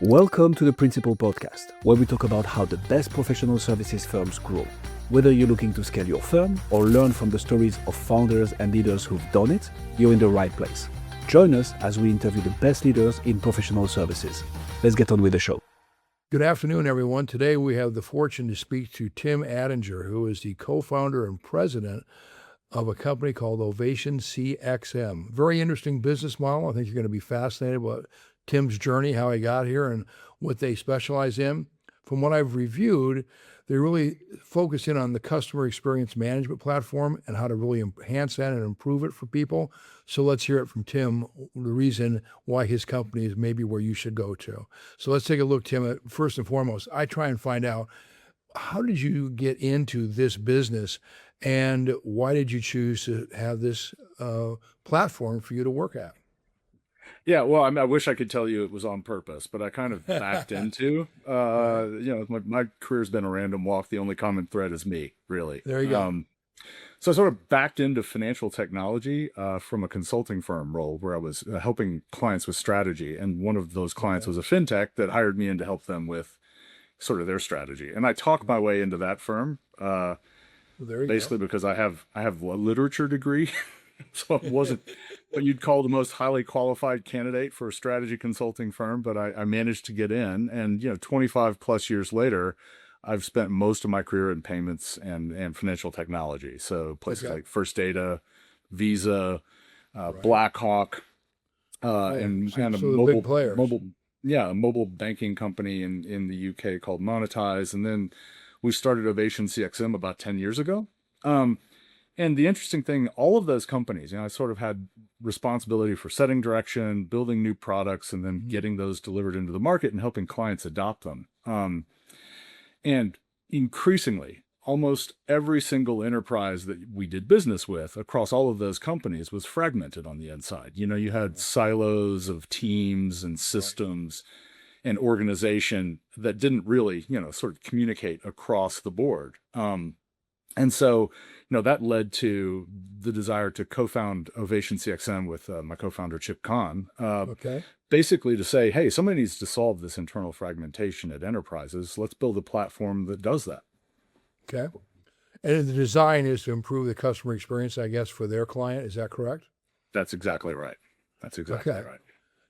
Welcome to the Principal Podcast, where we talk about how the best professional services firms grow. Whether you're looking to scale your firm or learn from the stories of founders and leaders who've done it, you're in the right place. Join us as we interview the best leaders in professional services. Let's get on with the show. Good afternoon, everyone. Today we have the fortune to speak to Tim Attinger, who is the co-founder and president of a company called OvationCXM. Very interesting business model. I think you're going to be fascinated about Tim's journey, how he got here, and what they specialize in. From what I've reviewed, they really focus in on the customer experience management platform and how to really enhance that and improve it for people. So let's hear it from Tim, the reason why his company is maybe where you should go to. So let's take a look, Tim. First and foremost, I try and find out, how did you get into this business and why did you choose to have this platform for you to work at? Yeah, well, I wish I could tell you it was on purpose, but I kind of backed into, my career's been a random walk. The only common thread is me, really. There you go. So I sort of backed into financial technology from a consulting firm role where I was helping clients with strategy. And one of those clients was a fintech that hired me in to help them with sort of their strategy. And I talked my way into that firm, basically because I have a literature degree. So I wasn't what you'd call the most highly qualified candidate for a strategy consulting firm, but I managed to get in. And, 25 plus years later, I've spent most of my career in payments and financial technology. So places like First Data, Visa, Blackhawk, and a mobile banking company in the UK called Monitise. And then we started OvationCXM about 10 years ago. And the interesting thing, all of those companies, I sort of had responsibility for setting direction, building new products, and then getting those delivered into the market and helping clients adopt them. And increasingly, almost every single enterprise that we did business with across all of those companies was fragmented on the inside. You had silos of teams and systems and organization that didn't really, sort of communicate across the board. And so, that led to the desire to co-found OvationCXM with my co-founder, Chip Kahn, basically to say, hey, somebody needs to solve this internal fragmentation at enterprises. Let's build a platform that does that. Okay. And the design is to improve the customer experience, I guess, for their client. Is that correct? That's exactly right. That's exactly right.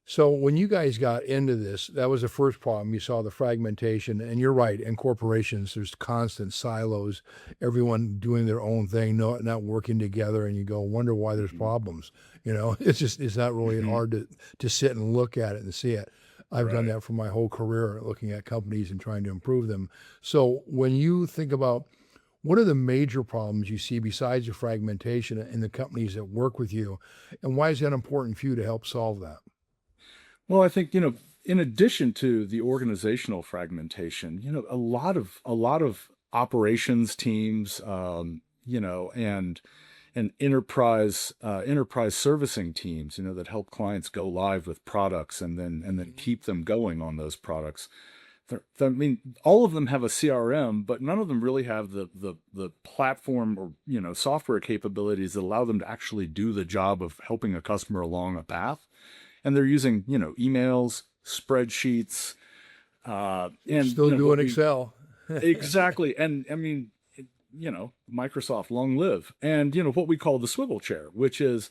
So when you guys got into this, that was the first problem. You saw the fragmentation, and you're right. In corporations, there's constant silos, everyone doing their own thing, not working together, and you go, wonder why there's problems. It's not really hard to sit and look at it and see it. I've done that for my whole career, looking at companies and trying to improve them. So when you think about what are the major problems you see besides the fragmentation in the companies that work with you, and why is that important for you to help solve that? Well, I think, in addition to the organizational fragmentation, a lot of operations teams, and enterprise servicing teams, that help clients go live with products and then keep them going on those products. All of them have a CRM, but none of them really have the platform or, software capabilities that allow them to actually do the job of helping a customer along a path. And they're using, emails, spreadsheets, and still doing Excel. Exactly. And Microsoft, long live. And, what we call the swivel chair, which is,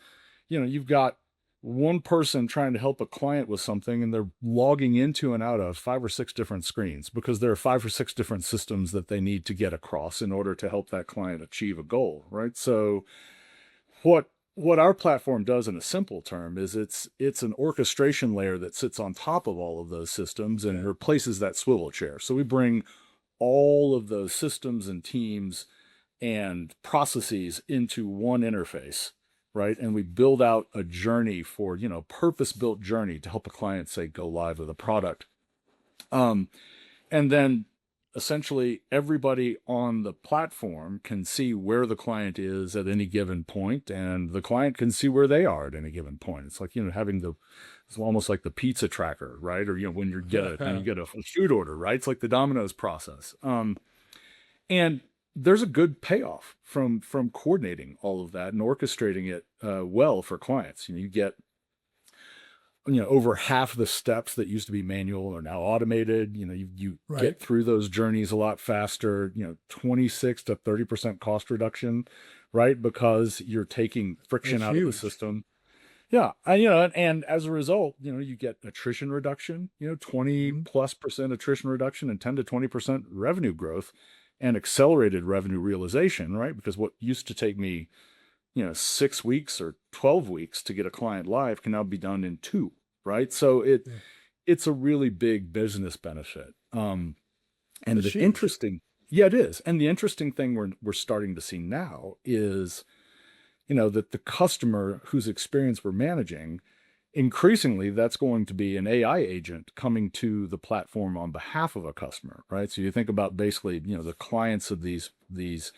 you've got one person trying to help a client with something and they're logging into and out of 5 or 6 different screens because there are 5 or 6 different systems that they need to get across in order to help that client achieve a goal, right? So what our platform does in a simple term is it's an orchestration layer that sits on top of all of those systems and replaces that swivel chair. So we bring all of those systems and teams and processes into one interface, right? And we build out a journey for, purpose-built journey to help a client, say, go live with a product. And then essentially everybody on the platform can see where the client is at any given point, and the client can see where they are at any given point. It's like, it's almost like the pizza tracker, right? Or, when you get a food order, right? It's like the Domino's process. And there's a good payoff from coordinating all of that and orchestrating it well for clients. You get over half the steps that used to be manual are now automated. You Right. get through those journeys a lot faster, 26 to 30% cost reduction, right? Because you're taking friction That's out of the huge. system. Yeah. And as a result, you get attrition reduction, 20 plus percent attrition reduction and 10 to 20% revenue growth and accelerated revenue realization, right? Because what used to take me 6 weeks or 12 weeks to get a client live can now be done in 2, right? So Yeah. it's a really big business benefit. And That's the huge. interesting, yeah, it is. And the interesting thing we're starting to see now is, that the customer whose experience we're managing, increasingly that's going to be an AI agent coming to the platform on behalf of a customer, right? So you think about basically, the clients of these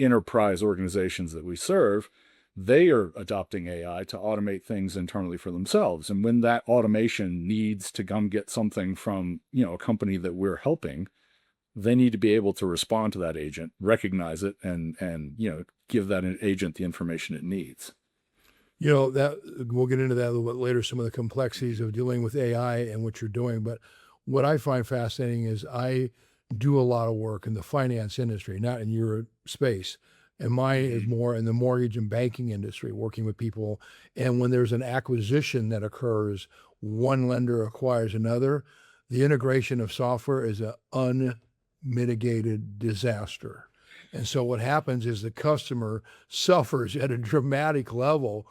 enterprise organizations that we serve, they are adopting AI to automate things internally for themselves. And when that automation needs to come get something from, a company that we're helping, they need to be able to respond to that agent, recognize it, and give that agent the information it needs. That we'll get into that a little bit later, some of the complexities of dealing with AI and what you're doing. But what I find fascinating is I do a lot of work in the finance industry, not in your space. And mine is more in the mortgage and banking industry, working with people. And when there's an acquisition that occurs, one lender acquires another, the integration of software is an unmitigated disaster. And so what happens is the customer suffers at a dramatic level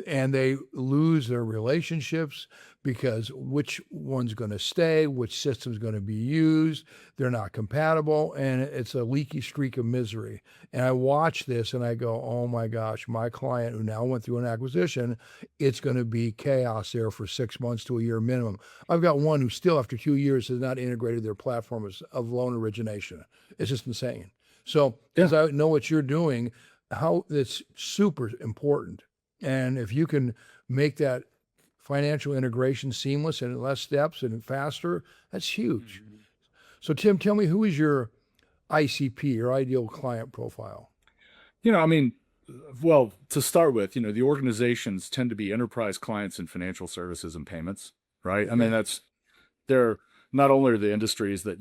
and they lose their relationships because which one's going to stay, which system's going to be used, they're not compatible, and it's a leaky streak of misery. And I watch this and I go, oh my gosh, my client who now went through an acquisition, it's going to be chaos there for 6 months to a year minimum. I've got one who still after 2 years has not integrated their platform of loan origination. It's just insane. So as I know what you're doing, how it's super important. And if you can make that financial integration seamless and in less steps and faster, that's huge. So Tim, tell me, who is your ICP, your ideal client profile? Well, to start with, the organizations tend to be enterprise clients in financial services and payments, right? I mean, they're not only the industries that,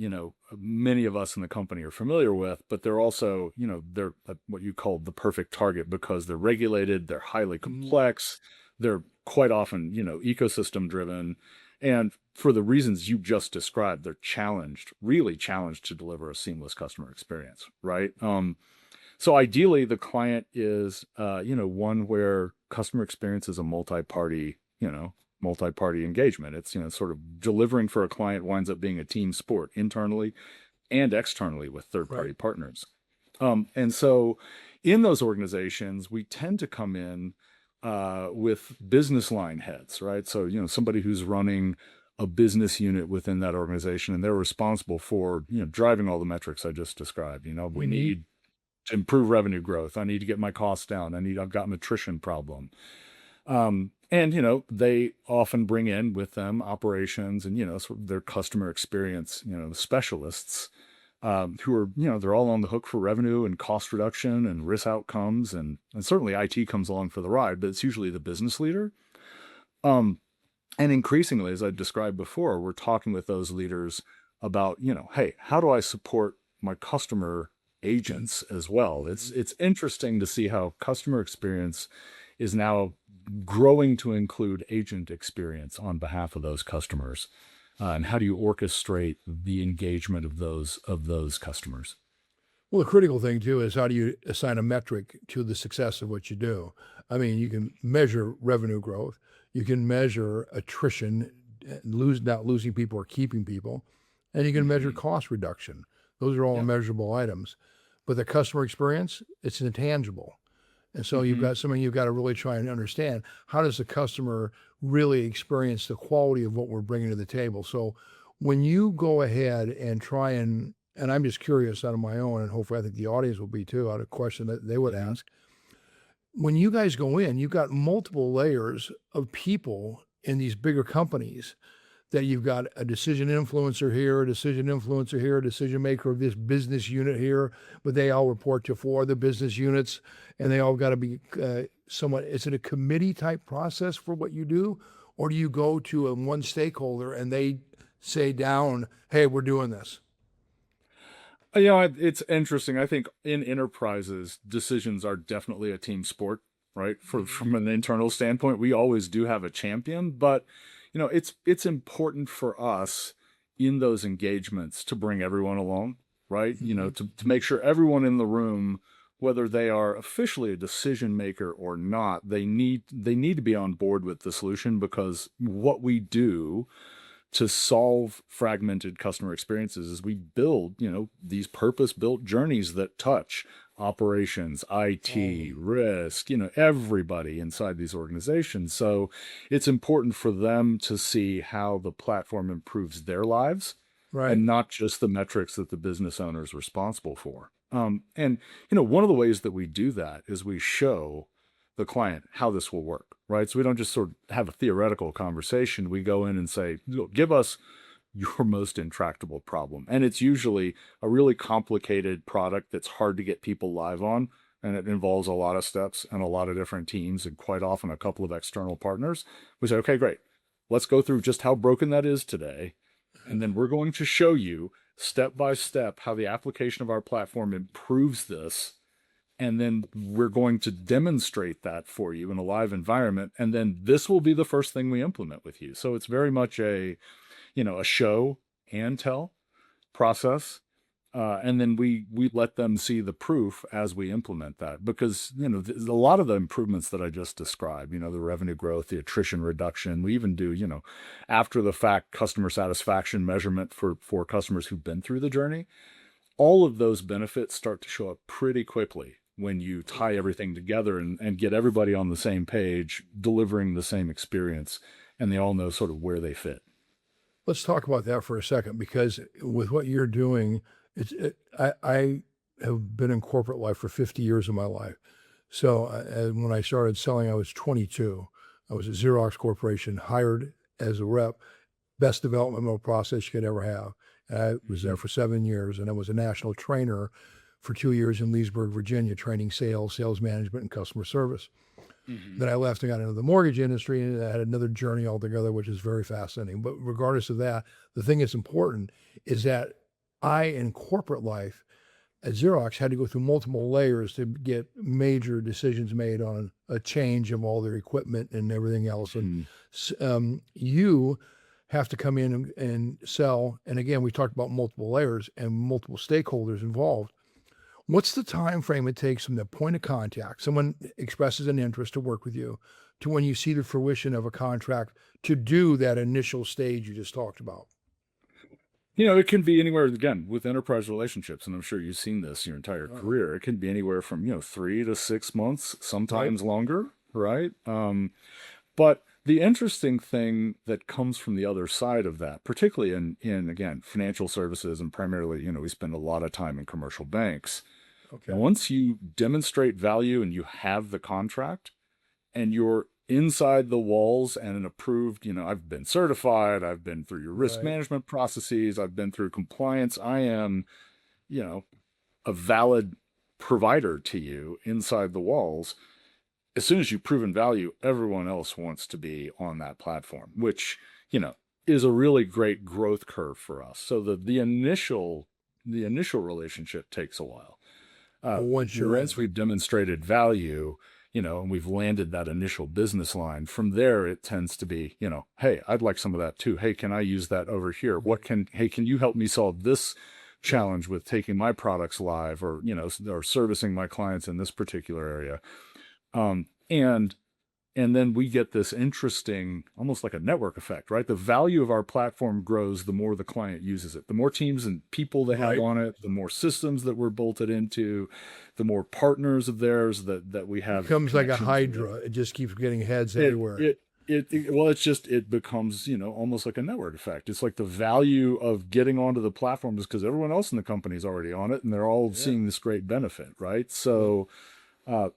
many of us in the company are familiar with, but they're also, they're what you call the perfect target because they're regulated, they're highly complex, they're quite often, ecosystem driven. And for the reasons you just described, they're really challenged to deliver a seamless customer experience, right? So ideally the client is, one where customer experience is a multi-party engagement. It's, sort of delivering for a client winds up being a team sport internally and externally with third-party partners. And so in those organizations, we tend to come in with business line heads, right? So, somebody who's running a business unit within that organization, and they're responsible for, driving all the metrics I just described. We need to improve revenue growth. I need to get my costs down. I've got an attrition problem. And, they often bring in with them operations and, sort of their customer experience, specialists, who are, they're all on the hook for revenue and cost reduction and risk outcomes. And certainly IT comes along for the ride, but it's usually the business leader. And increasingly, as I described before, we're talking with those leaders about, hey, how do I support my customer agents as well? It's interesting to see how customer experience is now growing to include agent experience on behalf of those customers. And how do you orchestrate the engagement of those customers? Well, the critical thing too is how do you assign a metric to the success of what you do? I mean, you can measure revenue growth, you can measure attrition, not losing people or keeping people, and you can measure cost reduction. Those are all measurable items. But the customer experience, it's intangible. And so you've got something you've got to really try and understand. How does the customer really experience the quality of what we're bringing to the table? So when you go ahead and try and I'm just curious out of my own, and hopefully I think the audience will be too, out of a question that they would ask. When you guys go in, you've got multiple layers of people in these bigger companies that you've got a decision influencer here, a decision influencer here, a decision maker of this business unit here, but they all report to 4 other business units, and they all got to be somewhat, is it a committee type process for what you do? Or do you go to one stakeholder and they say down, hey, we're doing this? It's interesting. I think in enterprises, decisions are definitely a team sport, right? From an internal standpoint, we always do have a champion, but it's important for us in those engagements to bring everyone along, right? To make sure everyone in the room, whether they are officially a decision maker or not, they need to be on board with the solution, because what we do to solve fragmented customer experiences is we build, these purpose-built journeys that touch operations, IT, risk, everybody inside these organizations. So it's important for them to see how the platform improves their lives, Right. and not just the metrics that the business owner is responsible for. And one of the ways that we do that is we show the client how this will work, right? So we don't just sort of have a theoretical conversation. We go in and say, "Look, give us your most intractable problem." And it's usually a really complicated product that's hard to get people live on. And it involves a lot of steps and a lot of different teams, and quite often a couple of external partners. We say, okay, great. Let's go through just how broken that is today. And then we're going to show you step by step how the application of our platform improves this. And then we're going to demonstrate that for you in a live environment. And then this will be the first thing we implement with you. So it's very much a show and tell process. And then we let them see the proof as we implement that, because, there's a lot of the improvements that I just described, the revenue growth, the attrition reduction. We even do, after the fact customer satisfaction measurement for customers who've been through the journey. All of those benefits start to show up pretty quickly when you tie everything together and get everybody on the same page, delivering the same experience, and they all know sort of where they fit. Let's talk about that for a second, because with what you're doing, I have been in corporate life for 50 years of my life. So when I started selling, I was 22. I was at Xerox Corporation, hired as a rep, best developmental process you could ever have. I was there for 7 years, and I was a national trainer for 2 years in Leesburg, Virginia, training sales management, and customer service. Then I left and got into the mortgage industry, and I had another journey altogether, which is very fascinating. But regardless of that, the thing that's important is that I, in corporate life at Xerox, had to go through multiple layers to get major decisions made on a change of all their equipment and everything else. And you have to come in and sell. And again, we talked about multiple layers and multiple stakeholders involved. What's the time frame it takes from the point of contact, someone expresses an interest to work with you, to when you see the fruition of a contract to do that initial stage you just talked about? It can be anywhere, again, with enterprise relationships, and I'm sure you've seen this your entire career. It can be anywhere from, 3 to 6 months, sometimes longer, right? But the interesting thing that comes from the other side of that, particularly in again, financial services, and primarily, we spend a lot of time in commercial banks. Okay. Once you demonstrate value and you have the contract and you're inside the walls and an approved, I've been certified, I've been through your risk management processes, I've been through compliance, I am, a valid provider to you inside the walls. As soon as you've proven value, everyone else wants to be on that platform, which, is a really great growth curve for us. So the initial relationship takes a while. Once we've demonstrated value, and we've landed that initial business line, from there, it tends to be, hey, I'd like some of that too. Hey, can I use that over here? Can you help me solve this challenge with taking my products live, or, or servicing my clients in this particular area? And then we get this interesting, almost like a network effect, right? The value of our platform grows the more the client uses it. The more teams and people they have on it, the more systems that we're bolted into, the more partners of theirs that we have. It becomes like a hydra. It just keeps getting heads everywhere. It becomes, almost like a network effect. It's like the value of getting onto the platform is because everyone else in the company is already on it, and they're all seeing this great benefit, right? So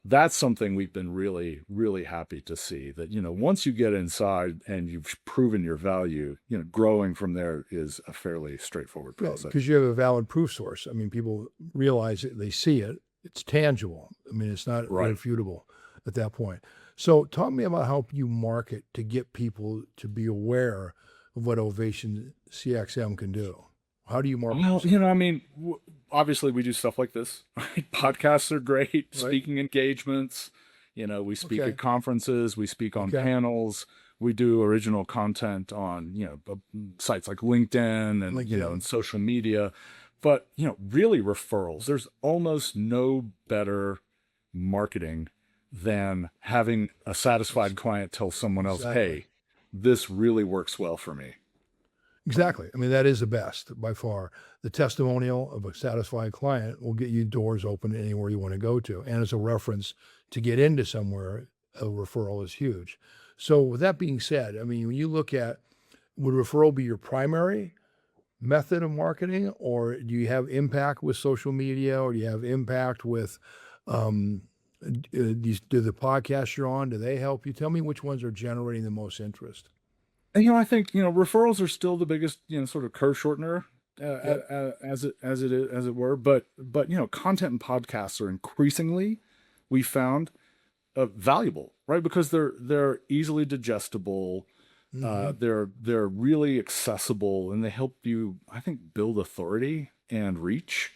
that's something we've been really, really happy to see, that, once you get inside and you've proven your value, growing from there is a fairly straightforward process. Because you have a valid proof source. I mean, people realize it, they see it, it's tangible. I mean, it's not irrefutable at that point. So talk me about how you market to get people to be aware of what Ovation CXM can do. How do you market Well, yourself? I mean, obviously we do stuff like this, right? Podcasts are great, Right. speaking engagements. We speak Okay. at conferences, we speak on Okay. panels, we do original content on, sites like LinkedIn and LinkedIn. social media. But, really referrals. There's almost no better marketing than having a That's satisfied client tell someone else, exactly. hey, this really works well for me. Exactly. I mean, that is the best by far. The testimonial of a satisfied client will get you doors open anywhere you want to go to. And as a reference to get into somewhere, a referral is huge. So, with that being said, I mean, when you look at, would referral be your primary method of marketing, or do you have impact with social media, or do you have impact with um, do the podcasts you're on, do they help you? Tell me which ones are generating the most interest. And I think referrals are still the biggest sort of curve shortener, Yep. as it were. But content and podcasts are increasingly, we found, valuable, right? Because they're easily digestible, Hmm. they're really accessible, and they help you, I think, build authority and reach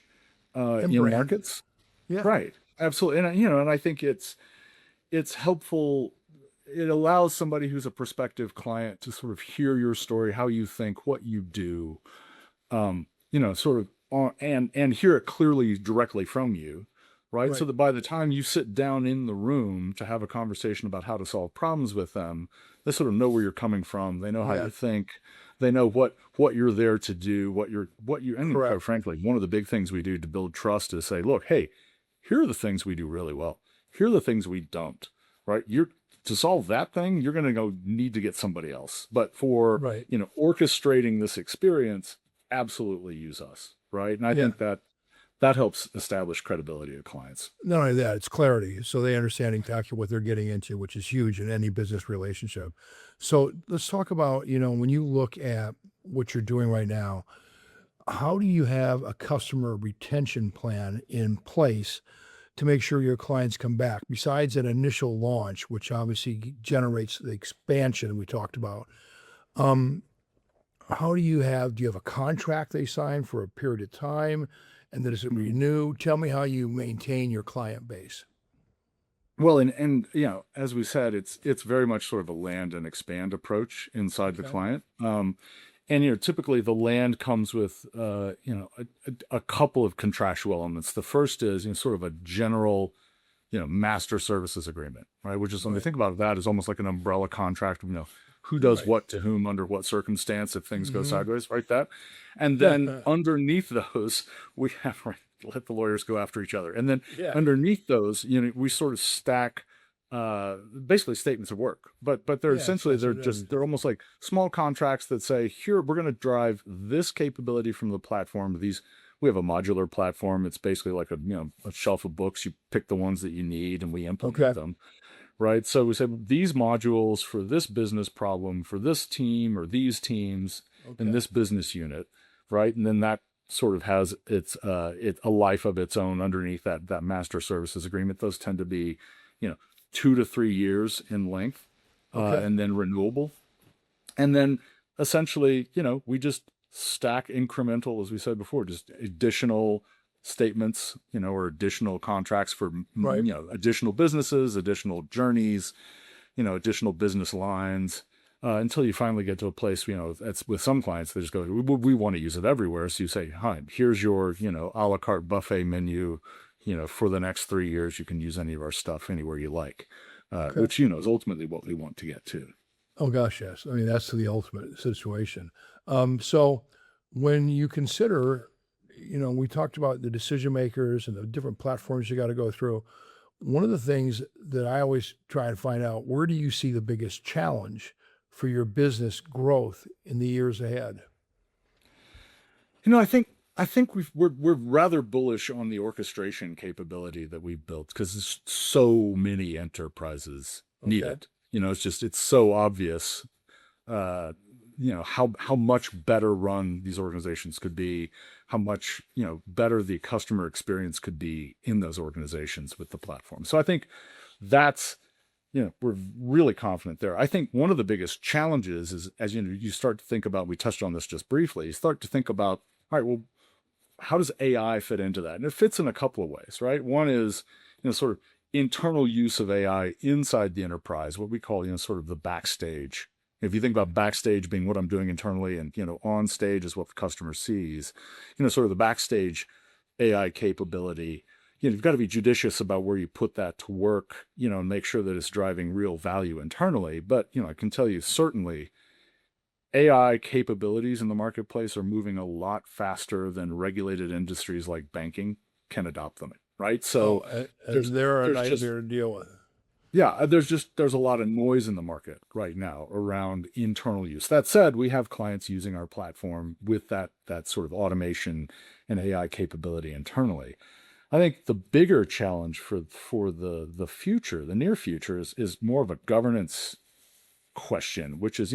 And in brand. markets. Yeah. Right, absolutely, and I think it's helpful. It allows somebody who's a prospective client to sort of hear your story, how you think, what you do, sort of and hear it clearly directly from you, right? So Right. that by the time you sit down in the room to have a conversation about how to solve problems with them, they sort of know where you're coming from. They know how Yeah. you think. They know what you're there to do, and quite Correct. frankly, one of the big things we do to build trust is say, look, hey, here are the things we do really well. Here are the things we don't, right? You're to solve that thing, you're going to go need to get somebody else. But for, Right. orchestrating this experience, absolutely use us, right? And I Yeah. think that helps establish credibility to clients. Not only that, it's clarity. So they understand exactly what they're getting into, which is huge in any business relationship. So let's talk about, when you look at what you're doing right now, how do you have a customer retention plan in place to make sure your clients come back besides an initial launch, which obviously generates the expansion we talked about? Um, do you have a contract they sign for a period of time? And then does it renew? Tell me how you maintain your client base. Well, and as we said, it's very much sort of a land and expand approach inside the Okay. client. And typically the land comes with a couple of contractual elements. The first is sort of a general master services agreement, right? Which is, when they Right. think about that, is almost like an umbrella contract of, who does Right. what to whom under what circumstance if things go Hmm. sideways, right? That. And then underneath those, we have, right, let the lawyers go after each other. And then Yeah. underneath those, we sort of stack basically statements of work. But they're Yes. essentially, That's what it is. they're almost like small contracts that say, here, we're going to drive this capability from the platform. We have a modular platform. It's basically like a shelf of books. You pick the ones that you need and we implement Okay. them, right? So we say these modules for this business problem, for this team or these teams in Okay. this business unit, right? And then that sort of has a life of its own underneath that master services agreement. Those tend to be, 2 to 3 years in length, Okay. and then renewable. And then essentially, we just stack incremental, as we said before, just additional statements, or additional contracts for, Right. additional businesses, additional journeys, additional business lines, until you finally get to a place, that's with some clients, they just go, we want to use it everywhere. So you say, hi, here's your, a la carte buffet menu, for the next 3 years, you can use any of our stuff anywhere you like, Okay. which, is ultimately what we want to get to. Oh gosh, yes. I mean, that's the ultimate situation. So when you consider, we talked about the decision makers and the different platforms you got to go through. One of the things that I always try and find out, where do you see the biggest challenge for your business growth in the years ahead? I think we're rather bullish on the orchestration capability that we've built because so many enterprises need Okay. it. It's so obvious. Uh, how much better run these organizations could be, how much better the customer experience could be in those organizations with the platform. So I think that's we're really confident there. I think one of the biggest challenges is, as you start to think about, we touched on this just briefly, you start to think about, all right, well, how does AI fit into that? And it fits in a couple of ways, right? One is, sort of internal use of AI inside the enterprise, what we call, sort of the backstage. If you think about backstage being what I'm doing internally, and, on stage is what the customer sees, sort of the backstage AI capability, you've got to be judicious about where you put that to work, and make sure that it's driving real value internally. But, I can tell you certainly AI capabilities in the marketplace are moving a lot faster than regulated industries like banking can adopt them, right? So they're a there's nightmare to deal with. yeah, there's a lot of noise in the market right now around internal use. That said, we have clients using our platform with that sort of automation and AI capability internally. I think the bigger challenge for the future, the near future, is more of a governance question, which is,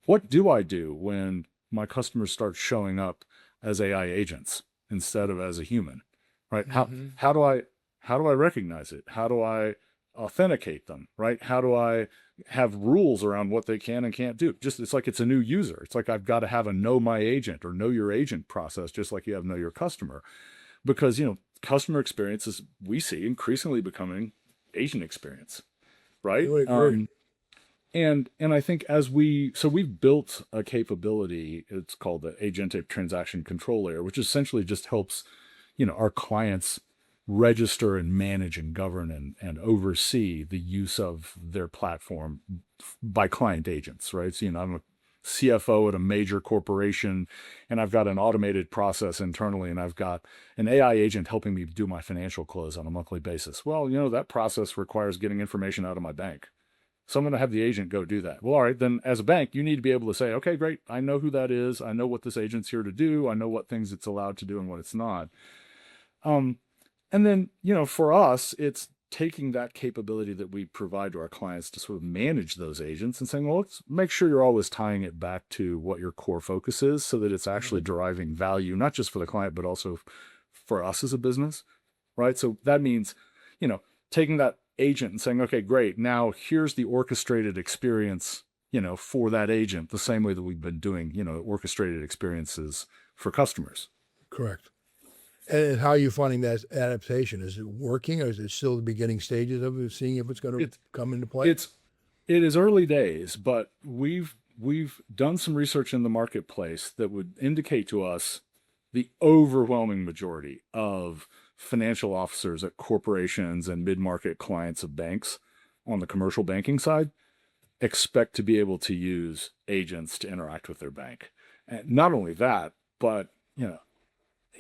what do I do when my customers start showing up as AI agents instead of as a human, right? How do I recognize it? How do I authenticate them, right? How do I have rules around what they can and can't do? It's like it's a new user. It's like I've got to have a know my agent or know your agent process, just like you have know your customer, because customer experiences we see increasingly becoming agent experience, right? And I think we've built a capability, it's called the agentic transaction control layer, which essentially just helps, our clients register and manage and govern and oversee the use of their platform by client agents, right? So, I'm a CFO at a major corporation, and I've got an automated process internally, and I've got an AI agent helping me do my financial close on a monthly basis. Well, that process requires getting information out of my bank. So I'm going to have the agent go do that. Well, all right, then as a bank, you need to be able to say, okay, great. I know who that is. I know what this agent's here to do. I know what things it's allowed to do and what it's not. And then, for us, it's taking that capability that we provide to our clients to sort of manage those agents and saying, well, let's make sure you're always tying it back to what your core focus is so that it's actually deriving value, not just for the client, but also for us as a business, right? So that means, taking that agent and saying, okay, great. Now here's the orchestrated experience, for that agent, the same way that we've been doing, orchestrated experiences for customers. Correct. And how are you finding that adaptation? Is it working, or is it still the beginning stages of it, seeing if it's going to come into play? It is early days, but we've done some research in the marketplace that would indicate to us the overwhelming majority of financial officers at corporations and mid-market clients of banks on the commercial banking side expect to be able to use agents to interact with their bank. And not only that, but,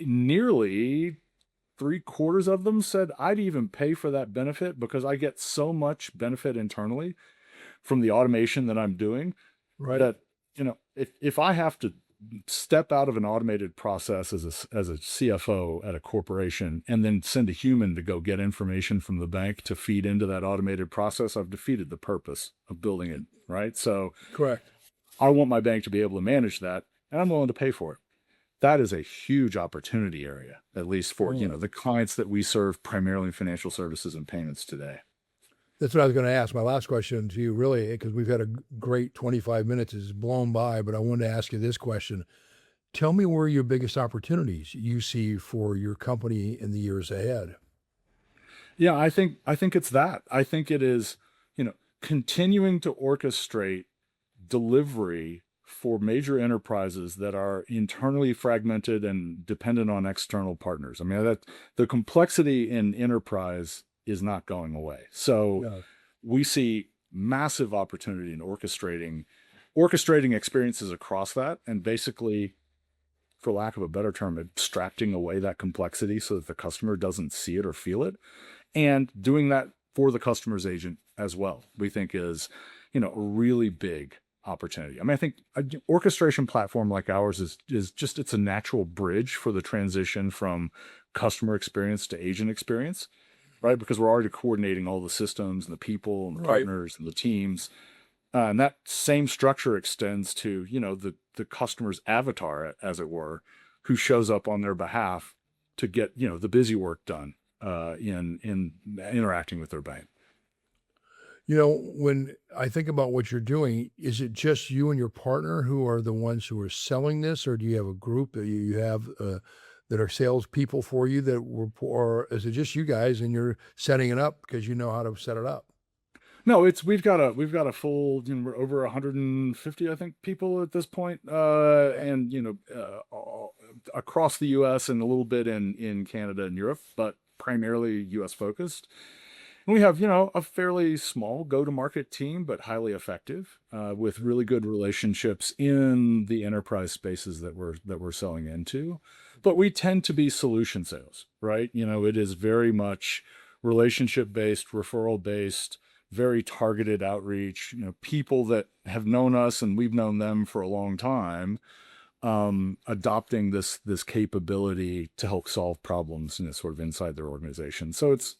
nearly 3/4 of them said, I'd even pay for that benefit because I get so much benefit internally from the automation that I'm doing, Right. that, if I have to step out of an automated process as a CFO at a corporation and then send a human to go get information from the bank to feed into that automated process, I've defeated the purpose of building it, right? So Correct. I want my bank to be able to manage that, and I'm willing to pay for it. That is a huge opportunity area, at least for, the clients that we serve primarily in financial services and payments today. That's what I was going to ask. My last question to you, really, because we've had a great 25 minutes, is blown by, but I wanted to ask you this question. Tell me where your biggest opportunities you see for your company in the years ahead. Yeah, I think it's that. I think it is, continuing to orchestrate delivery for major enterprises that are internally fragmented and dependent on external partners. I mean, that the complexity in enterprise is not going away. So we see massive opportunity in orchestrating experiences across that, and basically, for lack of a better term, abstracting away that complexity so that the customer doesn't see it or feel it, and doing that for the customer's agent as well, we think is, a really big opportunity. I mean, I think an orchestration platform like ours is just, it's a natural bridge for the transition from customer experience to agent experience, right? Because we're already coordinating all the systems and the people and the partners and the teams. And that same structure extends to, the customer's avatar, as it were, who shows up on their behalf to get, the busy work done in interacting with their bank. When I think about what you're doing, is it just you and your partner who are the ones who are selling this, or do you have a group that you have that are salespeople for you or is it just you guys and you're setting it up because you know how to set it up? No, we've got a full, we're over 150, I think, people at this point, and across the U.S. and a little bit in Canada and Europe, but primarily U.S. focused. And we have, a fairly small go-to-market team, but highly effective, with really good relationships in the enterprise spaces that we're selling into. But we tend to be solution sales, right? It is very much relationship-based, referral-based, very targeted outreach, people that have known us and we've known them for a long time, adopting this capability to help solve problems, sort of inside their organization. So it's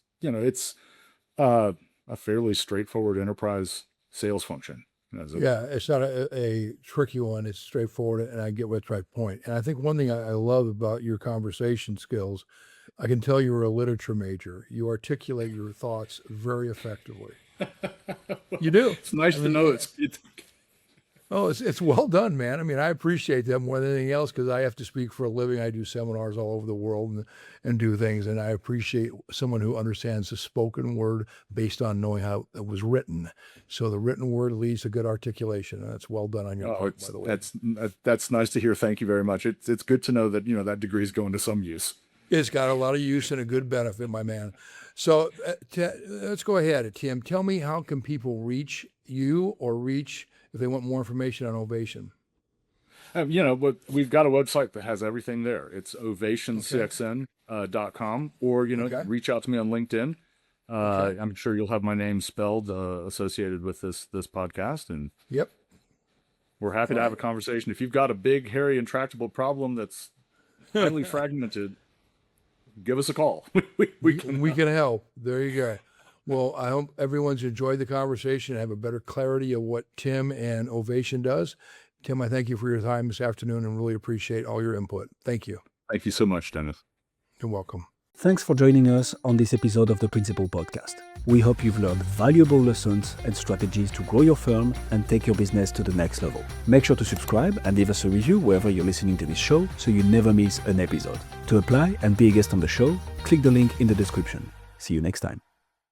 a fairly straightforward enterprise sales function. It's not a tricky one. It's straightforward, and I get what's right point. And I think one thing I love about your conversation skills, I can tell you're a literature major. You articulate your thoughts very effectively. You do. It's nice to know it's it's well done, man. I mean, I appreciate that more than anything else because I have to speak for a living. I do seminars all over the world and do things, and I appreciate someone who understands the spoken word based on knowing how it was written. So the written word leads to good articulation, and that's well done on your part, by the way. That's nice to hear. Thank you very much. It's good to know that that degree is going to some use. It's got a lot of use and a good benefit, my man. So let's go ahead, Tim. Tell me, how can people reach you or if they want more information on Ovation? But we've got a website that has everything there. It's OvationCXM.com, or reach out to me on LinkedIn. I'm sure you'll have my name spelled associated with this podcast, and yep, we're happy to have a conversation. If you've got a big, hairy, intractable problem that's highly fragmented, give us a call. we can help. There you go. Well, I hope everyone's enjoyed the conversation and have a better clarity of what Tim and Ovation does. Tim, I thank you for your time this afternoon and really appreciate all your input. Thank you. Thank you so much, Dennis. You're welcome. Thanks for joining us on this episode of the Principal Podcast. We hope you've learned valuable lessons and strategies to grow your firm and take your business to the next level. Make sure to subscribe and leave us a review wherever you're listening to this show so you never miss an episode. To apply and be a guest on the show, click the link in the description. See you next time.